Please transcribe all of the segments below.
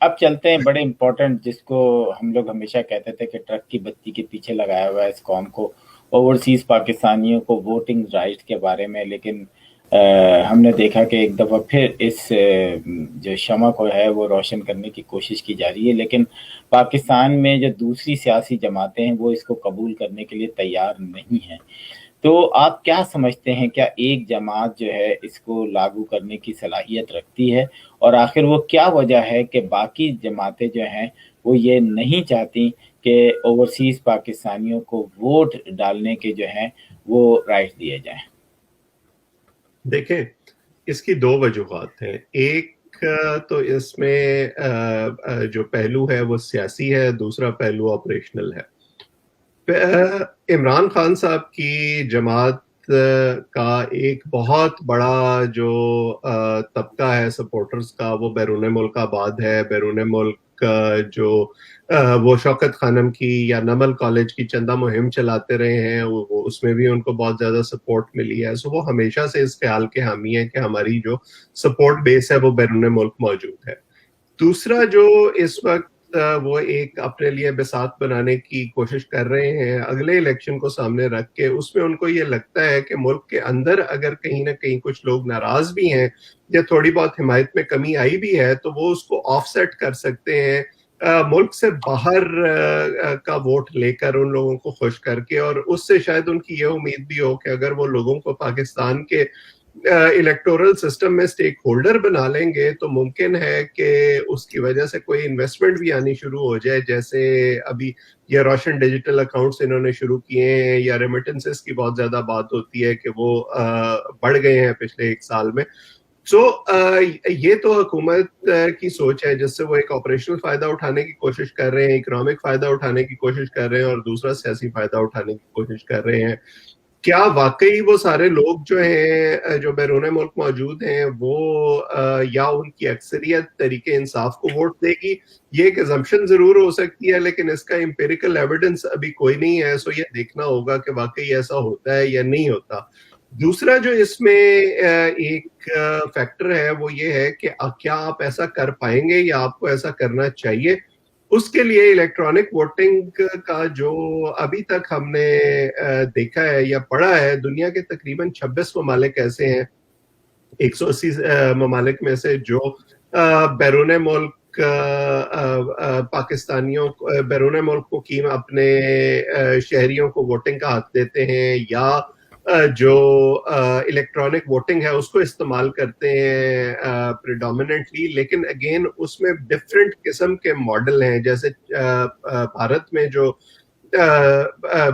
اب چلتے ہیں بڑے امپورٹنٹ، جس کو ہم لوگ ہمیشہ کہتے تھے کہ ٹرک کی بتی کے پیچھے لگایا ہوا ہے اس قوم کو، اوورسیز پاکستانیوں کو ووٹنگ رائٹ کے بارے میں. لیکن ہم نے دیکھا کہ ایک دفعہ پھر اس جو شمع کو ہے وہ روشن کرنے کی کوشش کی جا رہی ہے، لیکن پاکستان میں جو دوسری سیاسی جماعتیں ہیں وہ اس کو قبول کرنے کے لیے تیار نہیں ہیں. تو آپ کیا سمجھتے ہیں، کیا ایک جماعت جو ہے اس کو لاگو کرنے کی صلاحیت رکھتی ہے؟ اور آخر وہ کیا وجہ ہے کہ باقی جماعتیں جو ہیں وہ یہ نہیں چاہتی کہ اوورسیز پاکستانیوں کو ووٹ ڈالنے کے جو ہیں وہ رائٹ دیے جائیں؟ دیکھیں، اس کی دو وجوہات ہیں. ایک تو اس میں جو پہلو ہے وہ سیاسی ہے، دوسرا پہلو آپریشنل ہے. عمران خان صاحب کی جماعت کا ایک بہت بڑا جو طبقہ ہے سپورٹرز کا، وہ بیرون ملک آباد ہے. بیرون ملک جو وہ شوکت خانم کی یا نمل کالج کی چندہ مہم چلاتے رہے ہیں، اس میں بھی ان کو بہت زیادہ سپورٹ ملی ہے. سو وہ ہمیشہ سے اس خیال کے حامی ہیں کہ ہماری جو سپورٹ بیس ہے وہ بیرون ملک موجود ہے. دوسرا جو اس وقت وہ ایک اپنے لیے بساط بنانے کی کوشش کر رہے ہیں اگلے الیکشن کو سامنے رکھ کے، اس میں ان کو یہ لگتا ہے کہ ملک کے اندر اگر کہیں نہ کہیں کچھ لوگ ناراض بھی ہیں یا تھوڑی بہت حمایت میں کمی آئی بھی ہے تو وہ اس کو آف سیٹ کر سکتے ہیں ملک سے باہر کا ووٹ لے کر، ان لوگوں کو خوش کر کے. اور اس سے شاید ان کی یہ امید بھی ہو کہ اگر وہ لوگوں کو پاکستان کے الیکٹورل سسٹم میں سٹیک ہولڈر بنا لیں گے تو ممکن ہے کہ اس کی وجہ سے کوئی انویسٹمنٹ بھی آنی شروع ہو جائے، جیسے ابھی یہ روشن ڈیجیٹل اکاؤنٹس انہوں نے شروع کیے ہیں، یا ریمیٹنسز کی بہت زیادہ بات ہوتی ہے کہ وہ بڑھ گئے ہیں پچھلے ایک سال میں. سو یہ تو حکومت کی سوچ ہے جس سے وہ ایک آپریشنل فائدہ اٹھانے کی کوشش کر رہے ہیں، اکنامک فائدہ اٹھانے کی کوشش کر رہے ہیں، اور دوسرا سیاسی فائدہ اٹھانے کی کوشش کر رہے ہیں. کیا واقعی وہ سارے لوگ جو ہیں جو بیرون ملک موجود ہیں وہ یا ان کی اکثریت تحریک انصاف کو ووٹ دے گی؟ یہ ایک ایزمپشن ضرور ہو سکتی ہے، لیکن اس کا امپیریکل ایویڈنس ابھی کوئی نہیں ہے. سو یہ دیکھنا ہوگا کہ واقعی ایسا ہوتا ہے یا نہیں ہوتا. دوسرا جو اس میں ایک فیکٹر ہے وہ یہ ہے کہ کیا آپ ایسا کر پائیں گے یا آپ کو ایسا کرنا چاہیے. اس کے لیے الیکٹرانک ووٹنگ کا جو ابھی تک ہم نے دیکھا ہے یا پڑھا ہے، دنیا کے تقریباً 26 ممالک ایسے ہیں 180 ممالک میں سے جو بیرون ملک پاکستانیوں بیرون ملک مقیم اپنے شہریوں کو ووٹنگ کا حق دیتے ہیں یا جو الیکٹرانک ووٹنگ ہے اس کو استعمال کرتے ہیں پریڈومیننٹلی. لیکن اگین اس میں ڈفرینٹ قسم کے ماڈل ہیں. جیسے بھارت میں جو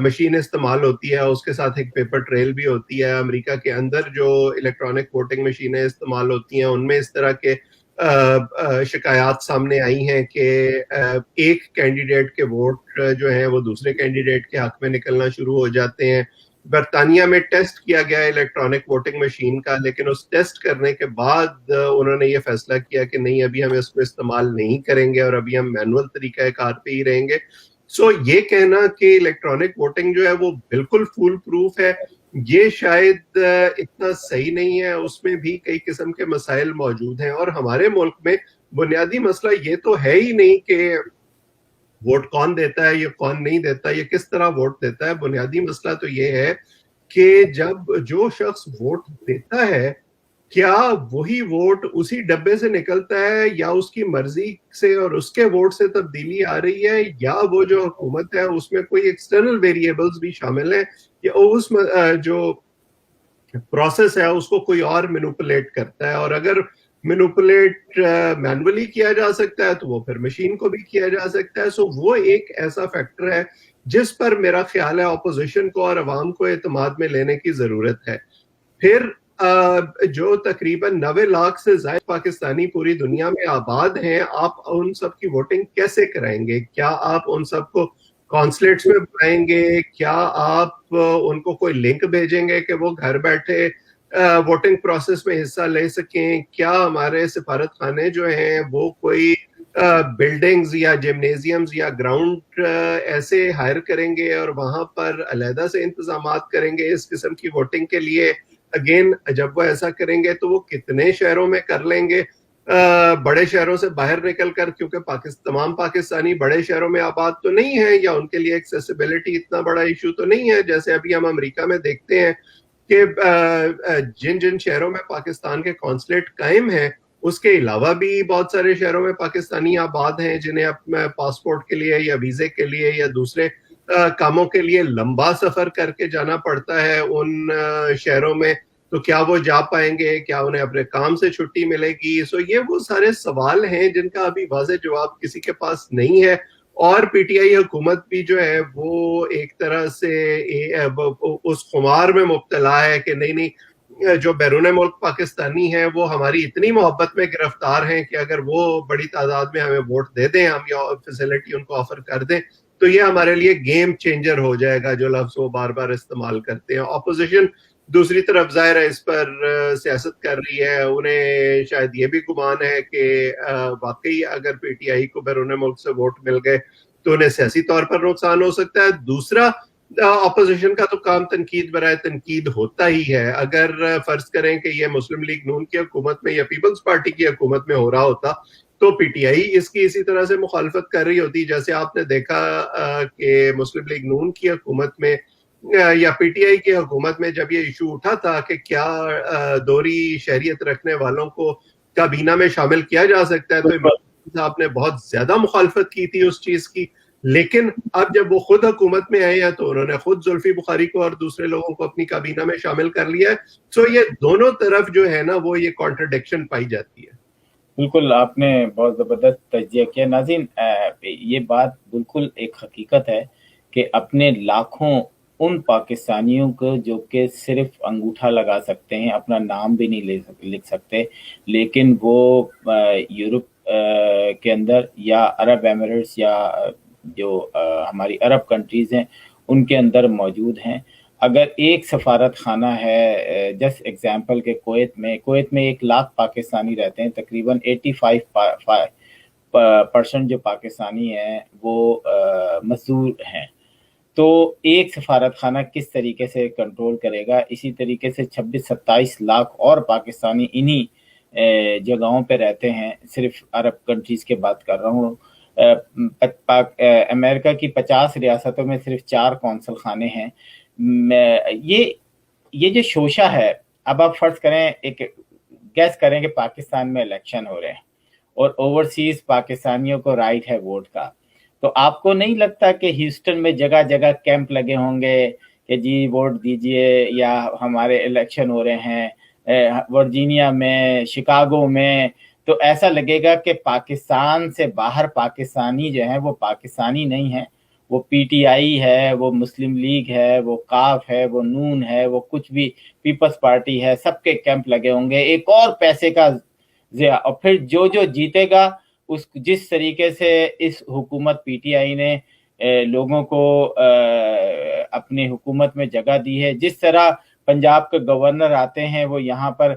مشین استعمال ہوتی ہے اس کے ساتھ ایک پیپر ٹریل بھی ہوتی ہے. امریکہ کے اندر جو الیکٹرانک ووٹنگ مشینیں استعمال ہوتی ہیں ان میں اس طرح کے شکایات سامنے آئی ہیں کہ ایک کینڈیڈیٹ کے ووٹ جو ہیں وہ دوسرے کینڈیڈیٹ کے حق میں نکلنا شروع ہو جاتے ہیں. برطانیہ میں ٹیسٹ کیا گیا الیکٹرانک ووٹنگ مشین کا، لیکن اس ٹیسٹ کرنے کے بعد انہوں نے یہ فیصلہ کیا کہ نہیں، ابھی ہم اس کو استعمال نہیں کریں گے اور ابھی ہم مینول طریقہ کار پہ ہی رہیں گے. سو یہ کہنا کہ الیکٹرانک ووٹنگ جو ہے وہ بالکل فول پروف ہے، یہ شاید اتنا صحیح نہیں ہے. اس میں بھی کئی قسم کے مسائل موجود ہیں. اور ہمارے ملک میں بنیادی مسئلہ یہ تو ہے ہی نہیں کہ ووٹ کون دیتا ہے یا کون نہیں دیتا یا کس طرح ووٹ دیتا ہے. بنیادی مسئلہ تو یہ ہے کہ جب جو شخص ووٹ دیتا ہے کیا وہی ووٹ اسی ڈبے سے نکلتا ہے یا اس کی مرضی سے اور اس کے ووٹ سے تبدیلی آ رہی ہے، یا وہ جو حکومت ہے اس میں کوئی ایکسٹرنل ویریبلز بھی شامل ہیں، یا اس جو پروسیس ہے اس کو کوئی اور مینوپولیٹ کرتا ہے. اور اگر مینوپولیٹ مینولی کیا جا سکتا ہے تو وہ پھر مشین کو بھی کیا جا سکتا ہے. سو وہ ایک ایسا فیکٹر ہے جس پر میرا خیال ہے اپوزیشن کو اور عوام کو اعتماد میں لینے کی ضرورت ہے. پھر جو تقریباً 90 لاکھ سے زائد پاکستانی پوری دنیا میں آباد ہیں، آپ ان سب کی ووٹنگ کیسے کرائیں گے؟ کیا آپ ان سب کو کانسلیٹس میں بلائیں گے؟ کیا آپ ان کو کوئی لنک بھیجیں گے کہ وہ گھر بیٹھے ووٹنگ پروسیس میں حصہ لے سکیں؟ کیا ہمارے سفارت خانے جو ہیں وہ کوئی بلڈنگز یا جمنیزیمز یا گراؤنڈ ایسے ہائر کریں گے اور وہاں پر علیحدہ سے انتظامات کریں گے اس قسم کی ووٹنگ کے لیے؟ اگین جب وہ ایسا کریں گے تو وہ کتنے شہروں میں کر لیں گے؟ بڑے شہروں سے باہر نکل کر, کیونکہ تمام پاکستانی بڑے شہروں میں آباد تو نہیں ہے, یا ان کے لیے ایکسیسیبلٹی اتنا بڑا ایشو تو نہیں ہے جیسے ابھی ہم امریکہ میں دیکھتے ہیں کہ جن جن شہروں میں پاکستان کے قونصلیٹ قائم ہیں, اس کے علاوہ بھی بہت سارے شہروں میں پاکستانی آباد ہیں جنہیں اپنے پاسپورٹ کے لیے یا ویزے کے لیے یا دوسرے کاموں کے لیے لمبا سفر کر کے جانا پڑتا ہے ان شہروں میں. تو کیا وہ جا پائیں گے, کیا انہیں اپنے کام سے چھٹی ملے گی؟ یہ وہ سارے سوال ہیں جن کا ابھی واضح جواب کسی کے پاس نہیں ہے. اور پی ٹی آئی حکومت بھی جو ہے وہ ایک طرح سے اس خمار میں مبتلا ہے کہ نہیں, جو بیرون ملک پاکستانی ہیں وہ ہماری اتنی محبت میں گرفتار ہیں کہ اگر وہ بڑی تعداد میں ہمیں ووٹ دے دیں, ہم یہ فیسلٹی ان کو آفر کر دیں, تو یہ ہمارے لیے گیم چینجر ہو جائے گا, جو لفظ وہ بار بار استعمال کرتے ہیں. اپوزیشن دوسری طرف ظاہر ہے اس پر سیاست کر رہی ہے, انہیں شاید یہ بھی گمان ہے کہ واقعی اگر پی ٹی آئی کو بیرون ملک سے ووٹ مل گئے تو انہیں سیاسی طور پر نقصان ہو سکتا ہے. دوسرا, اپوزیشن کا تو کام تنقید برائے تنقید ہوتا ہی ہے. اگر فرض کریں کہ یہ مسلم لیگ نون کی حکومت میں یا پیپلز پارٹی کی حکومت میں ہو رہا ہوتا تو پی ٹی آئی اس کی اسی طرح سے مخالفت کر رہی ہوتی, جیسے آپ نے دیکھا کہ مسلم لیگ نون کی حکومت میں یا پی ٹی آئی کی حکومت میں جب یہ ایشو اٹھا تھا کہ کیا دوہری شہریت رکھنے والوں کو کابینہ میں شامل کیا جا سکتا ہے, تو عمران صاحب نے بہت زیادہ مخالفت کی تھی اس چیز کی. لیکن اب جب وہ خود حکومت میں آئے ہیں تو انہوں نے خود زلفی بخاری کو اور دوسرے لوگوں کو اپنی کابینہ میں شامل کر لیا ہے. یہ دونوں طرف جو ہے نا وہ یہ کانٹرڈکشن پائی جاتی ہے. بالکل, آپ نے بہت زبردست تجزیہ کیا. ناظرین, یہ بات بالکل ایک حقیقت ہے کہ اپنے لاکھوں ان پاکستانیوں کو جو کہ صرف انگوٹھا لگا سکتے ہیں, اپنا نام بھی نہیں لکھ سکتے, لیکن وہ یورپ کے اندر یا عرب ایمریٹس یا جو ہماری عرب کنٹریز ہیں ان کے اندر موجود ہیں. اگر ایک سفارت خانہ ہے, جسٹ ایگزامپل کہ کویت میں 1,00,000 پاکستانی رہتے ہیں, تقریباً 85% جو pاکستانی ہیں وہ مزدور ہیں. تو ایک سفارت خانہ کس طریقے سے کنٹرول کرے گا؟ اسی طریقے سے 26-27 لاکھ اور پاکستانی انہی جگہوں پہ رہتے ہیں. صرف عرب کنٹریز کے بات کر رہا ہوں. امریکہ کی 50 ریاستوں میں صرف 4 قونصل خانے ہیں. یہ جو شوشہ ہے, اب آپ فرض کریں, ایک گیس کریں کہ پاکستان میں الیکشن ہو رہے ہیں اور اوورسیز پاکستانیوں کو رائٹ ہے ووٹ کا, تو آپ کو نہیں لگتا کہ ہیوسٹن میں جگہ جگہ کیمپ لگے ہوں گے کہ جی ووٹ دیجئے, یا ہمارے الیکشن ہو رہے ہیں ورجینیا میں, شکاگو میں, تو ایسا لگے گا کہ پاکستان سے باہر پاکستانی جو ہیں وہ پاکستانی نہیں ہیں, وہ پی ٹی آئی ہے, وہ مسلم لیگ ہے, وہ کاف ہے, وہ نون ہے, وہ کچھ بھی پیپلز پارٹی ہے, سب کے کیمپ لگے ہوں گے ایک اور پیسے کا ضیاع. اور پھر جو جیتے گا, اس جس طریقے سے اس حکومت پی ٹی آئی نے لوگوں کو اپنی حکومت میں جگہ دی ہے, جس طرح پنجاب کے گورنر آتے ہیں وہ یہاں پر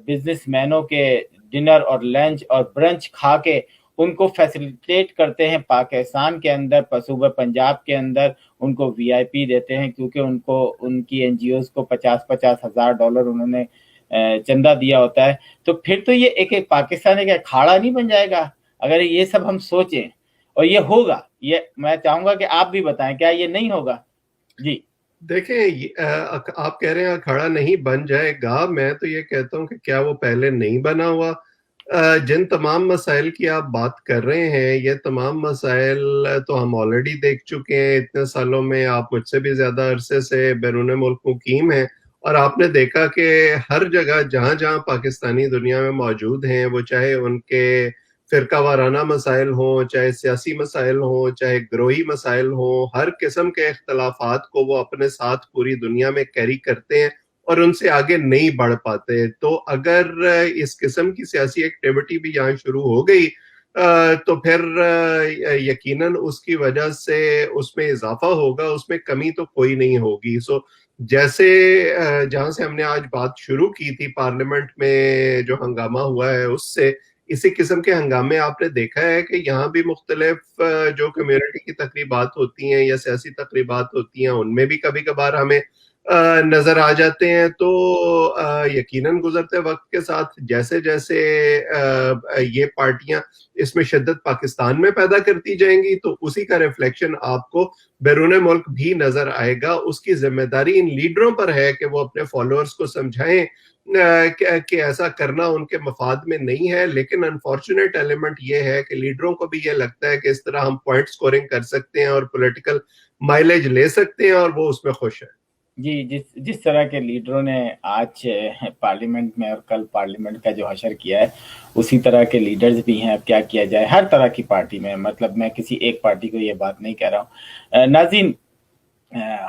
بزنس مینوں کے ڈنر اور لنچ اور برنچ کھا کے ان کو فیسیلیٹیٹ کرتے ہیں پاکستان کے اندر, صوبہ پنجاب کے اندر ان کو وی آئی پی دیتے ہیں, کیونکہ ان کو ان کی این جی اوز کو $50,000 انہوں نے چندہ دیا ہوتا ہے. تو پھر تو یہ ایک پاکستان کا اکھاڑا نہیں بن جائے گا اگر یہ سب ہم سوچیں, اور یہ ہوگا. یہ میں چاہوں گا کہ آپ بھی بتائیں, کیا یہ نہیں ہوگا؟ جی دیکھیں, آپ کہہ رہے ہیں اکھاڑا نہیں بن جائے گا, میں تو یہ کہتا ہوں کہ کیا وہ پہلے نہیں بنا ہوا؟ جن تمام مسائل کی آپ بات کر رہے ہیں, یہ تمام مسائل تو ہم آلریڈی دیکھ چکے ہیں اتنے سالوں میں. آپ مجھ سے بھی زیادہ عرصے سے بیرون ملک مقیم ہیں, اور آپ نے دیکھا کہ ہر جگہ جہاں جہاں پاکستانی دنیا میں موجود ہیں, وہ چاہے ان کے فرقہ وارانہ مسائل ہوں, چاہے سیاسی مسائل ہوں, چاہے گروہی مسائل ہوں, ہر قسم کے اختلافات کو وہ اپنے ساتھ پوری دنیا میں کیری کرتے ہیں اور ان سے آگے نہیں بڑھ پاتے. تو اگر اس قسم کی سیاسی ایکٹیویٹی بھی یہاں شروع ہو گئی تو پھر یقیناً اس کی وجہ سے اس میں اضافہ ہوگا, اس میں کمی تو کوئی نہیں ہوگی. جیسے جہاں سے ہم نے آج بات شروع کی تھی, پارلیمنٹ میں جو ہنگامہ ہوا ہے, اس سے اسی قسم کے ہنگامے آپ نے دیکھا ہے کہ یہاں بھی مختلف جو کمیونٹی کی تقریبات ہوتی ہیں یا سیاسی تقریبات ہوتی ہیں, ان میں بھی کبھی کبھار ہمیں نظر آ جاتے ہیں. تو یقیناً گزرتے وقت کے ساتھ جیسے جیسے یہ پارٹیاں اس میں شدت پاکستان میں پیدا کرتی جائیں گی تو اسی کا ریفلیکشن آپ کو بیرون ملک بھی نظر آئے گا. اس کی ذمہ داری ان لیڈروں پر ہے کہ وہ اپنے فالوورز کو سمجھائیں کہ ایسا کرنا ان کے مفاد میں نہیں ہے. لیکن انفارچونیٹ ایلیمنٹ یہ ہے کہ لیڈروں کو بھی یہ لگتا ہے کہ اس طرح ہم پوائنٹ سکورنگ کر سکتے ہیں اور پولیٹیکل مائلیج لے سکتے ہیں اور وہ اس میں خوش ہیں. جی، جس طرح کے لیڈروں نے آج پارلیمنٹ میں اور کل پارلیمنٹ کا جو حشر کیا ہے اسی طرح کے لیڈرز بھی ہیں. اب کیا کیا جائے ہر طرح کی پارٹی میں، مطلب میں کسی ایک پارٹی کو یہ بات نہیں کہہ رہا ہوں. ناظرین،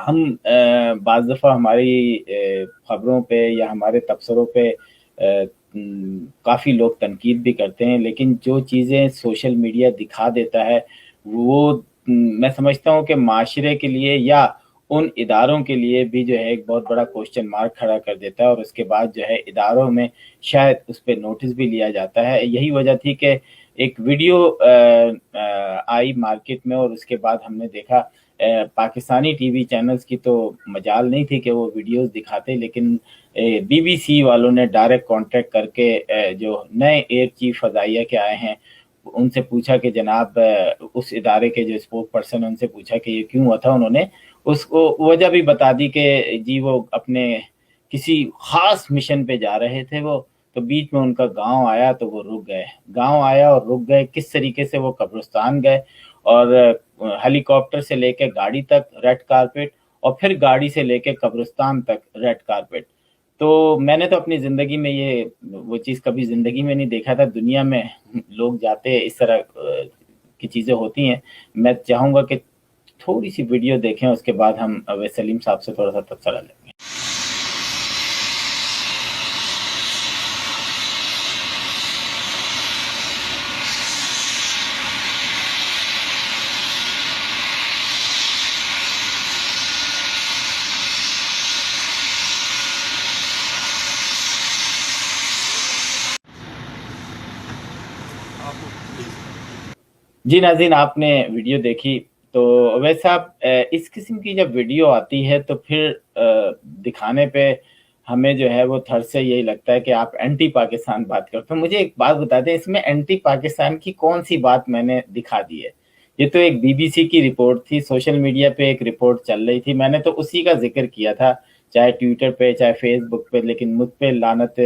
ہم بعض دفعہ ہماری خبروں پہ یا ہمارے تبصروں پہ کافی لوگ تنقید بھی کرتے ہیں، لیکن جو چیزیں سوشل میڈیا دکھا دیتا ہے وہ میں سمجھتا ہوں کہ معاشرے کے لیے یا ان اداروں کے لیے بھی جو ہے ایک بہت بڑا کوشچن مارک کھڑا کر دیتا ہے، اور اس کے بعد جو ہے اداروں میں شاید اس پہ نوٹس بھی لیا جاتا ہے. یہی وجہ تھی کہ ایک ویڈیو آئی مارکیٹ میں، اور اس کے بعد ہم نے دیکھا پاکستانی ٹی وی چینلز کی تو مجال نہیں تھی کہ وہ ویڈیوز دکھاتے، لیکن بی بی سی والوں نے ڈائریکٹ کانٹیکٹ کر کے جو نئے ایئر چیف فضائیہ کے آئے ہیں ان سے پوچھا کہ جناب اس ادارے کے جو اسپوک پرسن ان سے پوچھا کہ یہ کیوں ہوا تھا. انہوں نے اس کو وجہ بھی بتا دی کہ جی وہ اپنے کسی خاص مشن پہ جا رہے تھے، وہ تو بیچ میں ان کا گاؤں آیا تو وہ رک گئے. گاؤں آیا اور رک گئے، کس طریقے سے وہ قبرستان گئے اور ہیلی کاپٹر سے لے کے گاڑی تک ریڈ کارپیٹ اور پھر گاڑی سے لے کے قبرستان تک ریڈ کارپیٹ. تو میں نے تو اپنی زندگی میں یہ وہ چیز کبھی زندگی میں نہیں دیکھا تھا. دنیا میں لوگ جاتے ہیں اس طرح کی چیزیں ہوتی ہیں. میں چاہوں گا کہ تھوڑی سی ویڈیو دیکھیں، اس کے بعد ہم اویس سلیم صاحب سے تھوڑا سا تبصرہ لیں گے. جی ناظرین، آپ نے ویڈیو دیکھی تو اویس صاحب اس قسم کی جب ویڈیو آتی ہے تو پھر دکھانے پہ ہمیں جو ہے وہ تھر سے یہی لگتا ہے کہ آپ اینٹی پاکستان بات کرتے ہیں. مجھے ایک بات بتا دیں، اس میں اینٹی پاکستان کی کون سی بات میں نے دکھا دی ہے؟ یہ تو ایک بی بی سی کی رپورٹ تھی، سوشل میڈیا پہ ایک رپورٹ چل رہی تھی، میں نے تو اسی کا ذکر کیا تھا چاہے ٹویٹر پہ چاہے فیس بک پہ، لیکن مجھ پہ لعنت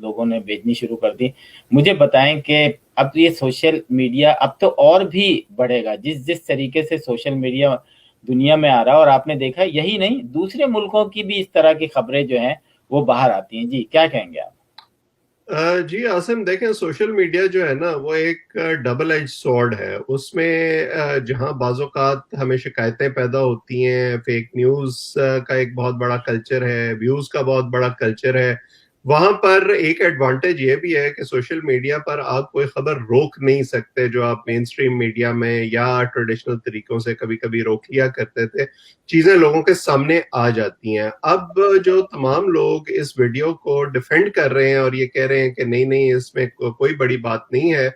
لوگوں نے بھیجنی شروع کر دی. مجھے بتائیں کہ اب یہ سوشل میڈیا اب تو اور بھی بڑھے گا، جس طریقے سے سوشل میڈیا دنیا میں آ رہا ہے، اور آپ نے دیکھا یہی نہیں دوسرے ملکوں کی بھی اس طرح کی خبریں جو ہیں وہ باہر آتی ہیں. جی کیا کہیں گے آپ؟ جی عاصم، دیکھیں سوشل میڈیا جو ہے نا وہ ایک ڈبل ایج سورڈ ہے. اس میں جہاں بعض اوقات ہمیں شکایتیں پیدا ہوتی ہیں، فیک نیوز کا ایک بہت بڑا کلچر ہے، ویوز کا بہت بڑا کلچر ہے، وہاں پر ایک ایڈوانٹیج یہ بھی ہے کہ سوشل میڈیا پر آپ کوئی خبر روک نہیں سکتے جو آپ مین سٹریم میڈیا میں یا ٹریڈیشنل طریقوں سے کبھی کبھی روک لیا کرتے تھے. چیزیں لوگوں کے سامنے آ جاتی ہیں. اب جو تمام لوگ اس ویڈیو کو ڈیفینڈ کر رہے ہیں اور یہ کہہ رہے ہیں کہ نہیں اس میں کوئی بڑی بات نہیں ہے،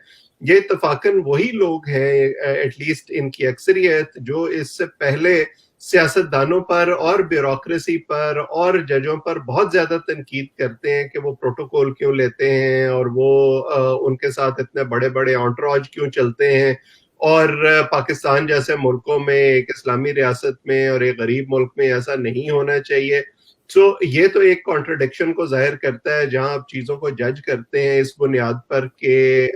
یہ اتفاقاً وہی لوگ ہیں ایٹ لیسٹ ان کی اکثریت جو اس سے پہلے سیاستدانوں پر اور بیوروکریسی پر اور ججوں پر بہت زیادہ تنقید کرتے ہیں کہ وہ پروٹوکول کیوں لیتے ہیں اور وہ ان کے ساتھ اتنے بڑے بڑے انٹراج کیوں چلتے ہیں، اور پاکستان جیسے ملکوں میں ایک اسلامی ریاست میں اور ایک غریب ملک میں ایسا نہیں ہونا چاہیے. یہ تو ایک کانٹرڈکشن کو ظاہر کرتا ہے جہاں آپ چیزوں کو جج کرتے ہیں اس بنیاد پر کہ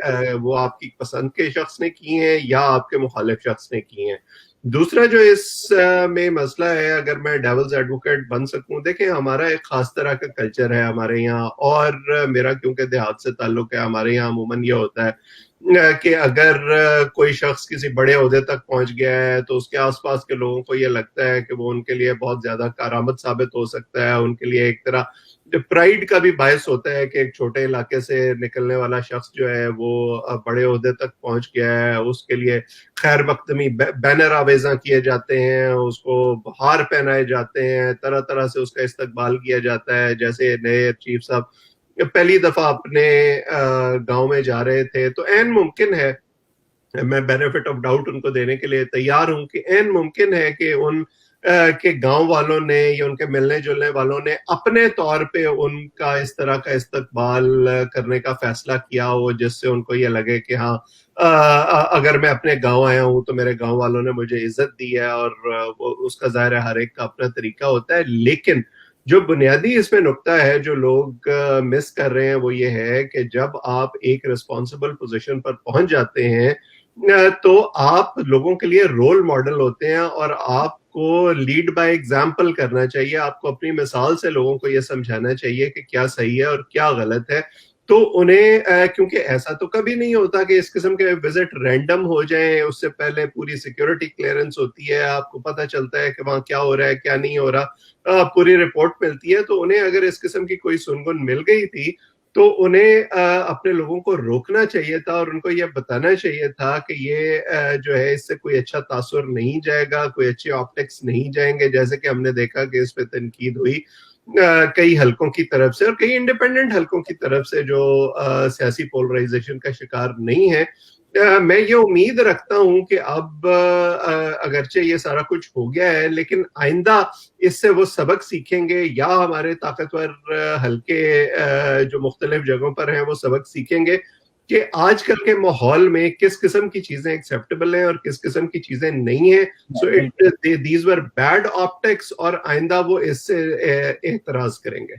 وہ آپ کی پسند کے شخص نے کی ہیں یا آپ کے مخالف شخص نے کی ہیں. دوسرا جو اس میں مسئلہ ہے، اگر میں ڈیولز ایڈوکیٹ بن سکوں، دیکھیں ہمارا ایک خاص طرح کا کلچر ہے ہمارے یہاں، اور میرا کیونکہ دیہات سے تعلق ہے، ہمارے یہاں عموماً یہ ہوتا ہے کہ اگر کوئی شخص کسی بڑے عہدے تک پہنچ گیا ہے تو اس کے آس پاس کے لوگوں کو یہ لگتا ہے کہ وہ ان کے لیے بہت زیادہ کارآمد ثابت ہو سکتا ہے. ان کے لیے ایک طرح پرائیڈ کا بھی باعث ہوتا ہے کہ ایک چھوٹے علاقے سے نکلنے والا شخص جو ہے وہ بڑے عہدے تک پہنچ گیا ہے. اس کے لیے خیر مقدمی بینر آویزاں کیے جاتے ہیں، اس کو ہار پہنائے جاتے ہیں، طرح طرح سے اس کا استقبال کیا جاتا ہے. جیسے نئے چیف صاحب پہلی دفعہ اپنے گاؤں میں جا رہے تھے تو عین ممکن ہے، میں بینیفٹ آف ڈاؤٹ ان کو دینے کے لیے تیار ہوں کہ عین ممکن ہے کہ ان کہ گاؤں والوں نے یا ان کے ملنے جلنے والوں نے اپنے طور پہ ان کا اس طرح کا استقبال کرنے کا فیصلہ کیا ہو جس سے ان کو یہ لگے کہ ہاں اگر میں اپنے گاؤں آیا ہوں تو میرے گاؤں والوں نے مجھے عزت دی ہے، اور اس کا ظاہر ہے ہر ایک کا اپنا طریقہ ہوتا ہے. لیکن جو بنیادی اس میں نقطہ ہے جو لوگ مس کر رہے ہیں وہ یہ ہے کہ جب آپ ایک ریسپانسبل پوزیشن پر پہنچ جاتے ہیں تو آپ لوگوں کے لیے رول ماڈل ہوتے ہیں، اور آپ کو لیڈ بائی ایگزامپل کرنا چاہیے. آپ کو اپنی مثال سے لوگوں کو یہ سمجھانا چاہیے کہ کیا صحیح ہے اور کیا غلط ہے. تو انہیں کیونکہ ایسا تو کبھی نہیں ہوتا کہ اس قسم کے وزٹ رینڈم ہو جائیں، اس سے پہلے پوری سیکیورٹی کلیئرنس ہوتی ہے، آپ کو پتہ چلتا ہے کہ وہاں کیا ہو رہا ہے کیا نہیں ہو رہا، پوری رپورٹ ملتی ہے. تو انہیں اگر اس قسم کی کوئی سنگن مل گئی تھی تو انہیں اپنے لوگوں کو روکنا چاہیے تھا اور ان کو یہ بتانا چاہیے تھا کہ یہ جو ہے اس سے کوئی اچھا تاثر نہیں جائے گا، کوئی اچھے آپٹکس نہیں جائیں گے. جیسے کہ ہم نے دیکھا کہ اس پہ تنقید ہوئی کئی حلقوں کی طرف سے اور کئی انڈیپینڈنٹ حلقوں کی طرف سے جو سیاسی پولرائزیشن کا شکار نہیں ہے. میں یہ امید رکھتا ہوں کہ اب اگرچہ یہ سارا کچھ ہو گیا ہے لیکن آئندہ اس سے وہ سبق سیکھیں گے، یا ہمارے طاقتور حلقے جو مختلف جگہوں پر ہیں وہ سبق سیکھیں گے کہ آج کل کے ماحول میں کس قسم کی چیزیں ایکسیپٹیبل ہیں اور کس قسم کی چیزیں نہیں ہیں. So these were bad optics, اور آئندہ وہ اس سے اعتراض کریں گے.